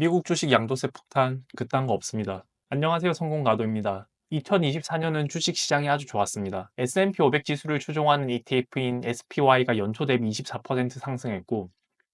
미국 주식 양도세 폭탄 그딴 거 없습니다. 안녕하세요, 성공가도입니다. 2024년은 주식 시장이 아주 좋았습니다. S&P 500 지수를 추종하는 ETF인 SPY가 연초 대비 24% 상승했고,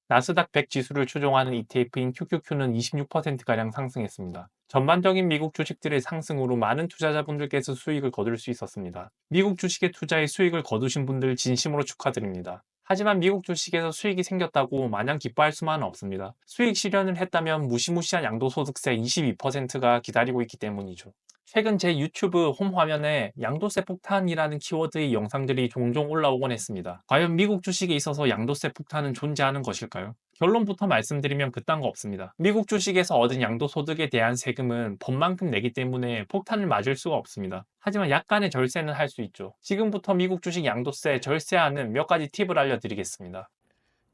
나스닥 100 지수를 추종하는 ETF인 QQQ는 26%가량 상승했습니다. 전반적인 미국 주식들의 상승으로 많은 투자자분들께서 수익을 거둘 수 있었습니다. 미국 주식에 투자해 수익을 거두신 분들 진심으로 축하드립니다. 하지만 미국 주식에서 수익이 생겼다고 마냥 기뻐할 수만은 없습니다. 수익 실현을 했다면 무시무시한 양도소득세 22%가 기다리고 있기 때문이죠. 최근 제 유튜브 홈 화면에 양도세 폭탄이라는 키워드의 영상들이 종종 올라오곤 했습니다. 과연 미국 주식에 있어서 양도세 폭탄은 존재하는 것일까요? 결론부터 말씀드리면 그딴 거 없습니다. 미국 주식에서 얻은 양도소득에 대한 세금은 법만큼 내기 때문에 폭탄을 맞을 수가 없습니다. 하지만 약간의 절세는 할 수 있죠. 지금부터 미국 주식 양도세 절세하는 몇 가지 팁을 알려드리겠습니다.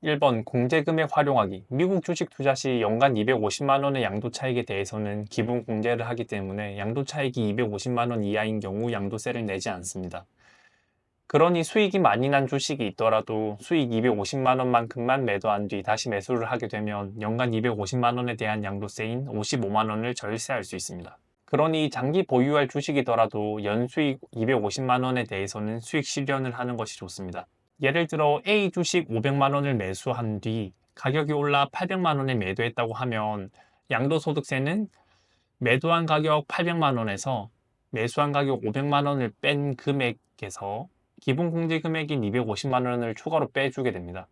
1번 공제금액 활용하기. 미국 주식 투자 시 연간 250만 원의 양도 차익에 대해서는 기본 공제를 하기 때문에 양도 차익이 250만 원 이하인 경우 양도세를 내지 않습니다. 그러니 수익이 많이 난 주식이 있더라도 수익 250만 원만큼만 매도한 뒤 다시 매수를 하게 되면 연간 250만 원에 대한 양도세인 55만 원을 절세할 수 있습니다. 그러니 장기 보유할 주식이더라도 연수익 250만 원에 대해서는 수익 실현을 하는 것이 좋습니다. 예를 들어 A 주식 500만 원을 매수한 뒤 가격이 올라 800만 원에 매도했다고 하면 양도소득세는 매도한 가격 800만 원에서 매수한 가격 500만 원을 뺀 금액에서 기본 공제 금액인 250만 원을 추가로 빼주게 됩니다.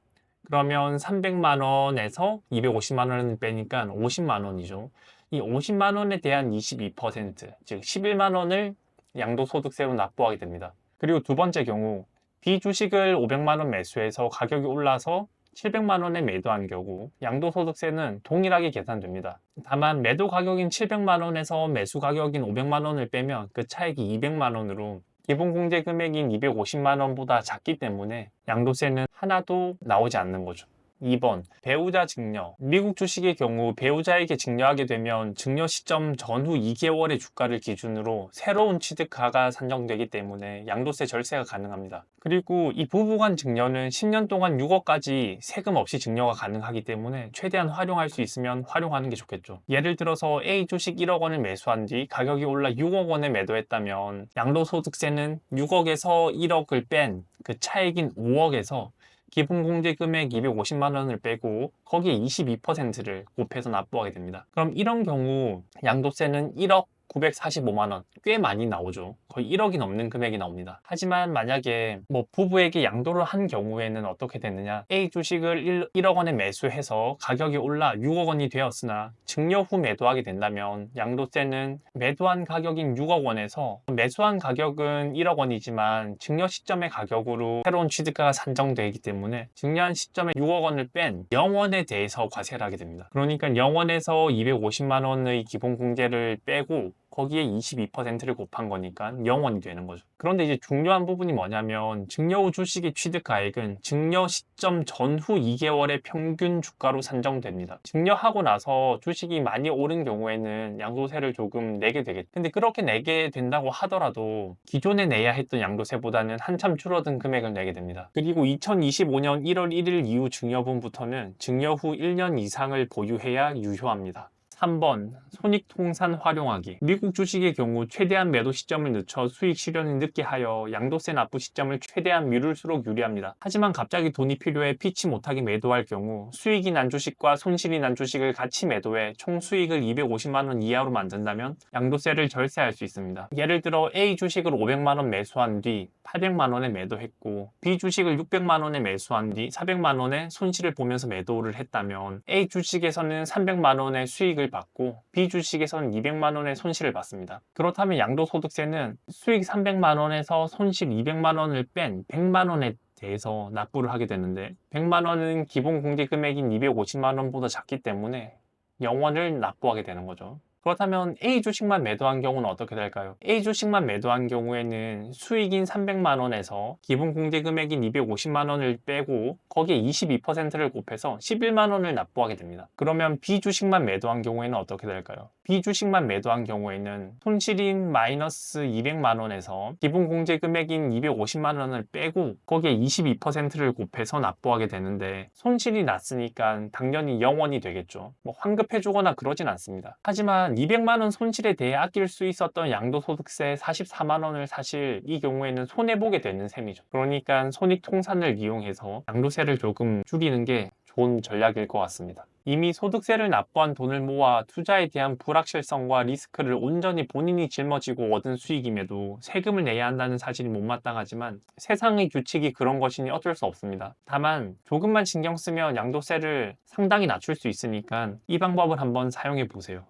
그러면 300만 원에서 250만 원을 빼니까 50만 원이죠. 이 50만 원에 대한 22%, 즉 11만 원을 양도소득세로 납부하게 됩니다. 그리고 두 번째 경우 B주식을 500만 원 매수해서 가격이 올라서 700만 원에 매도한 경우 양도소득세는 동일하게 계산됩니다. 다만 매도 가격인 700만 원에서 매수 가격인 500만 원을 빼면 그 차익이 200만 원으로 기본 공제 금액인 250만 원보다 작기 때문에 양도세는 하나도 나오지 않는 거죠. 2번 배우자 증여. 미국 주식의 경우 배우자에게 증여하게 되면 증여 시점 전후 2개월의 주가를 기준으로 새로운 취득가가 산정되기 때문에 양도세 절세가 가능합니다. 그리고 이 부부 간 증여는 10년 동안 6억까지 세금 없이 증여가 가능하기 때문에 최대한 활용할 수 있으면 활용하는 게 좋겠죠. 예를 들어서 A 주식 1억 원을 매수한 뒤 가격이 올라 6억 원에 매도했다면 양도소득세는 6억에서 1억을 뺀 그 차익인 5억에서 기본 공제 금액 250만 원을 빼고 거기에 22%를 곱해서 납부하게 됩니다. 그럼 이런 경우 양도세는 1억 945만 원, 꽤 많이 나오죠. 거의 1억이 넘는 금액이 나옵니다. 하지만 만약에 부부에게 양도를 한 경우에는 어떻게 되느냐? A 주식을 1억 원에 매수해서 가격이 올라 6억 원이 되었으나 증여 후 매도하게 된다면 양도세는 매도한 가격인 6억 원에서 매수한 가격은 1억 원이지만 증여 시점의 가격으로 새로운 취득가가 산정되기 때문에 증여한 시점에 6억 원을 뺀 0원에 대해서 과세를 하게 됩니다. 그러니까 0원에서 250만 원의 기본 공제를 빼고 거기에 22%를 곱한 거니까 0원이 되는 거죠. 그런데 이제 중요한 부분이 뭐냐면 증여 후 주식의 취득가액은 증여 시점 전후 2개월의 평균 주가로 산정됩니다. 증여하고 나서 주식이 많이 오른 경우에는 양도세를 조금 내게 되겠죠. 근데 그렇게 내게 된다고 하더라도 기존에 내야 했던 양도세보다는 한참 줄어든 금액을 내게 됩니다. 그리고 2025년 1월 1일 이후 증여분부터는 증여 후 1년 이상을 보유해야 유효합니다. 3번 손익통산 활용하기. 미국 주식의 경우 최대한 매도 시점을 늦춰 수익 실현을 늦게 하여 양도세 납부 시점을 최대한 미룰수록 유리합니다. 하지만 갑자기 돈이 필요해 피치 못하게 매도할 경우 수익이 난 주식과 손실이 난 주식을 같이 매도해 총 수익을 250만 원 이하로 만든다면 양도세를 절세할 수 있습니다. 예를 들어 A 주식을 500만 원 매수한 뒤 800만 원에 매도했고 B 주식을 600만 원에 매수한 뒤 400만 원의 손실을 보면서 매도를 했다면 A 주식에서는 300만 원의 수익을 받고 B 주식에서는 200만 원의 손실을 받습니다. 그렇다면 양도소득세는 수익 300만 원에서 손실 200만 원을 뺀 100만 원에 대해서 납부를 하게 되는데 100만 원은 기본 공제 금액인 250만 원보다 작기 때문에 0원을 납부하게 되는 거죠. 그렇다면 A 주식만 매도한 경우는 어떻게 될까요? A 주식만 매도한 경우에는 수익인 300만 원에서 기본 공제 금액인 250만 원을 빼고 거기에 22%를 곱해서 11만 원을 납부하게 됩니다. 그러면 B 주식만 매도한 경우에는 어떻게 될까요? 비주식만 매도한 경우에는 손실인 마이너스 200만 원에서 기본 공제 금액인 250만 원을 빼고 거기에 22%를 곱해서 납부하게 되는데, 손실이 났으니까 당연히 0원이 되겠죠. 뭐 환급해주거나 그러진 않습니다. 하지만 200만 원 손실에 대해 아낄 수 있었던 양도소득세 44만 원을 사실 이 경우에는 손해보게 되는 셈이죠. 그러니까 손익통산을 이용해서 양도세를 조금 줄이는 게 좋은 전략일 것 같습니다. 이미 소득세를 납부한 돈을 모아 투자에 대한 불확실성과 리스크를 온전히 본인이 짊어지고 얻은 수익임에도 세금을 내야 한다는 사실이 못마땅하지만, 세상의 규칙이 그런 것이니 어쩔 수 없습니다. 다만 조금만 신경 쓰면 양도세를 상당히 낮출 수 있으니까 이 방법을 한번 사용해 보세요.